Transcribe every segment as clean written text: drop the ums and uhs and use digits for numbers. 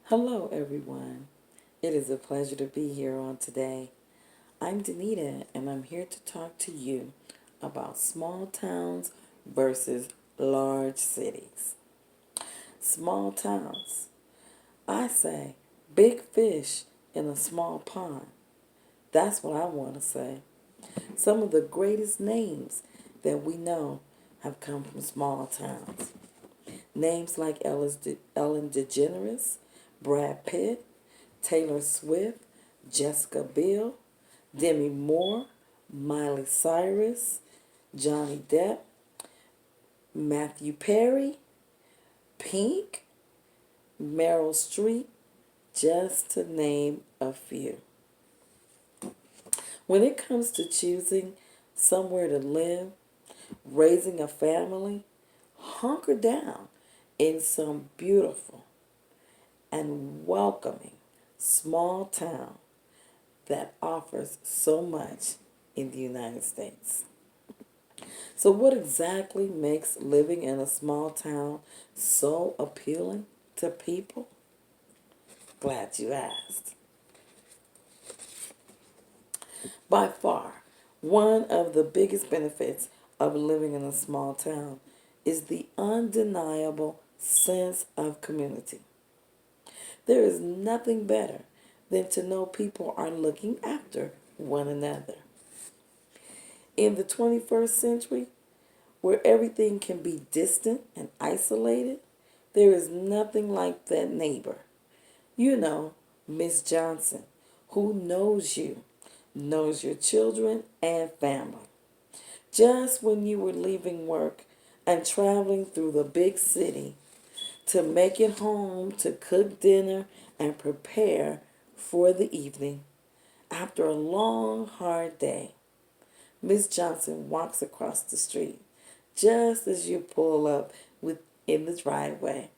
Hello, everyone. It is a pleasure to be here on today. I'm Danita, and I'm here to talk to you about small towns versus large cities. Small towns. I say big fish in a small pond. That's what I want to say. Some of the greatest names that we know have come from small towns. Names like Ellen DeGeneres, Brad Pitt, Taylor Swift, Jessica Biel, Demi Moore, Miley Cyrus, Johnny Depp, Matthew Perry, Pink, Meryl Streep, just to name a few. When it comes to choosing somewhere to live, raising a family, hunker down in some beautiful and welcoming small town that offers so much in the United States. So, what exactly makes living in a small town so appealing to people? Glad you asked. By far, one of the biggest benefits of living in a small town is the undeniable sense of community. There is nothing better than to know people are looking after one another. In the 21st century, where everything can be distant and isolated, there is nothing like that neighbor. You know, Miss Johnson, who knows you, knows your children and family. Just when you were leaving work and traveling through the big city to make it home to cook dinner and prepare for the evening, after a long, hard day, Miss Johnson walks across the street just as you pull up in the driveway,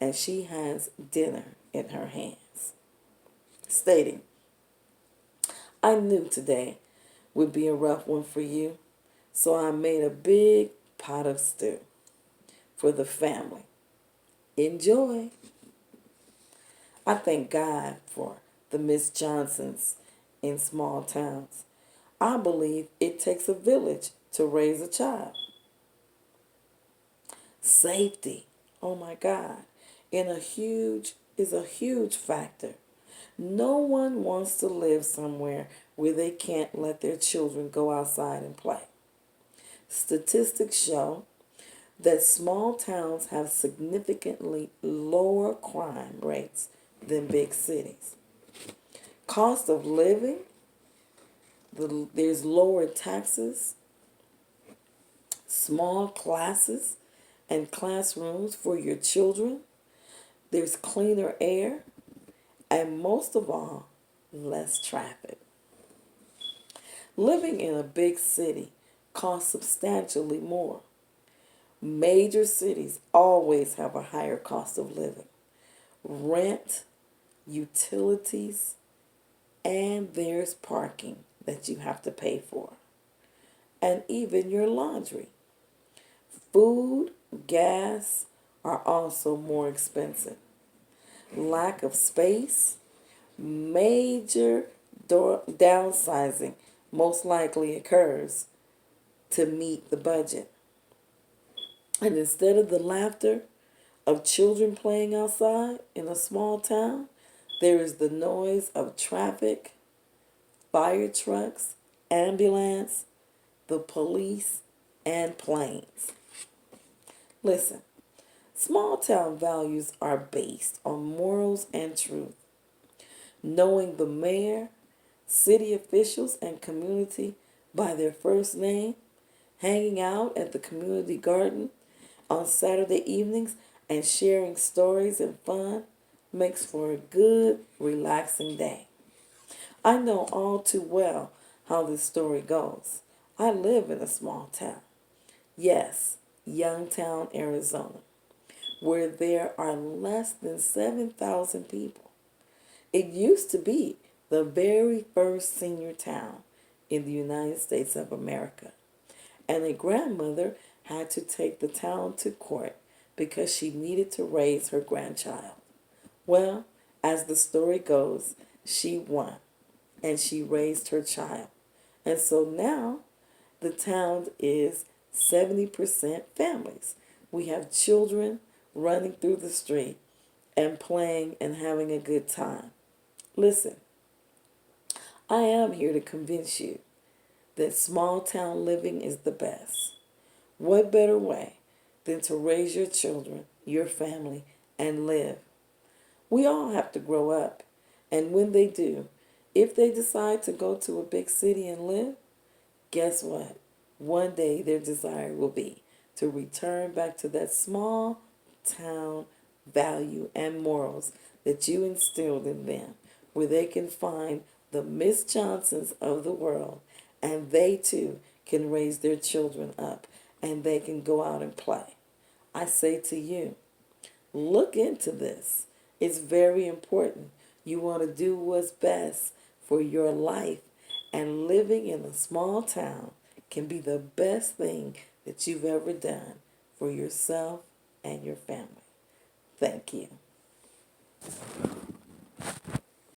and she has dinner in her hands, stating, I knew today would be a rough one for you, so I made a big pot of stew for the family. Enjoy. I thank God for the Miss Johnsons in small towns. I believe it takes a village to raise a child. Safety, oh my God, in a huge is a huge factor. No one wants to live somewhere where they can't let their children go outside and play. Statistics show that small towns have significantly lower crime rates than big cities. Cost of living, there's lower taxes, small classes and classrooms for your children, there's cleaner air, and most of all, less traffic. Living in a big city costs substantially more. Major cities always have a higher cost of living. Rent, utilities, and there's parking that you have to pay for. And even your laundry. Food, gas are also more expensive. Lack of space, major downsizing most likely occurs to meet the budget. And instead of the laughter of children playing outside in a small town, there is the noise of traffic, fire trucks, ambulance, the police, and planes. Listen, small town values are based on morals and truth. Knowing the mayor, city officials, and community by their first name, hanging out at the community garden on Saturday evenings, and sharing stories and fun makes for a good, relaxing day. I know all too well how this story goes. I live in a small town. Yes, Youngtown, Arizona, where there are less than 7,000 people. It used to be the very first senior town in the United States of America, and a grandmother had to take the town to court because she needed to raise her grandchild. Well, As the story goes, she won and she raised her child. And so now the town is 70% families. We have children running through the street and playing and having a good time. Listen, I am here to convince you that small town living is the best. What better way than to raise your children, your family, and live? We all have to grow up. And when they do, if they decide to go to a big city and live, guess what? One day their desire will be to return back to that small town value and morals that you instilled in them, where they can find the Miss Johnsons of the world, and they too can raise their children up and they can go out and play. I say to you, look into this. It's very important. You want to do what's best for your life, and living in a small town can be the best thing that you've ever done for yourself and your family. Thank you.